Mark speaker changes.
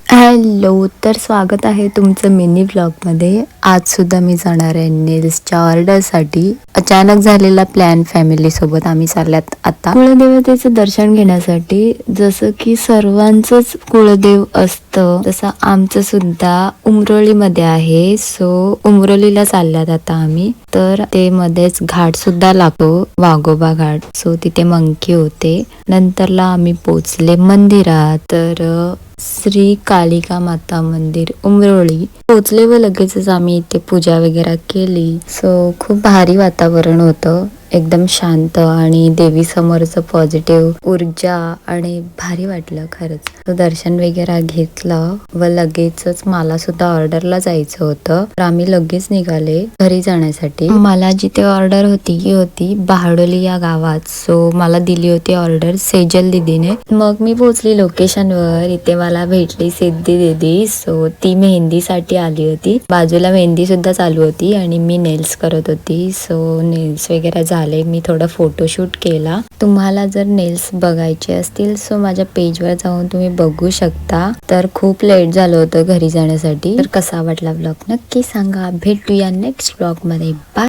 Speaker 1: Hello, तर स्वागत आहे तुमचं मिनी व्लॉगमध्ये. आज सुद्धा मी जाणार आहे नेल्सच्या ऑर्डरसाठी. अचानक झालेला प्लॅन फॅमिली सोबत आम्ही चालल्यात आता कुळदेवतेचं दर्शन घेण्यासाठी. जसं की सर्वांचंच कुळदेव असतं तसं आमचं सुद्धा उमरोलीमध्ये आहे. सो उमरोलीला चालल्यात आता आम्ही. तर ते मध्येच घाट सुद्धा लागतो, वाघोबा घाट. सो तिथे मंकी होते. नंतरला आम्ही पोचले मंदिरात. तर श्री कालिका माता मंदिर उमरोळी पोचले व लगेचच आम्ही इथे पूजा वगैरे केली. सो खूप भारी वातावरण होतं, एकदम शांत आणि देवी समोरचं पॉझिटिव्ह ऊर्जा आणि भारी वाटलं खरंच. तो दर्शन वगैरे घेतलं व लगेचच मला सुद्धा ऑर्डरला जायचं होतं. तर आम्ही लगेच निघाले घरी जाण्यासाठी. मला जिथे ऑर्डर होती ती होती बहाडोली या गावात. सो मला दिली होती ऑर्डर सेजल दीदीने. मग मी पोहोचली लोकेशनवर. इथे मला भेटली सिद्धी दीदी. सो ती मेहंदीसाठी आली होती. बाजूला मेहंदी सुद्धा चालू होती आणि मी नेल्स करत होती. सो नेल्स वगैरे झाले. मी थोडा फोटोशूट केला. तुम्हाला जर नेल्स बघायचे असतील सो माझ्या पेजवर जाऊन तुम्ही बघू शकता. तर खूप लेट झालं होतं घरी जाण्यासाठी. तर कसा वाटला व्लॉग नक्की सांगा. भेटूया नेक्स्ट व्लॉग मध्ये. बाय.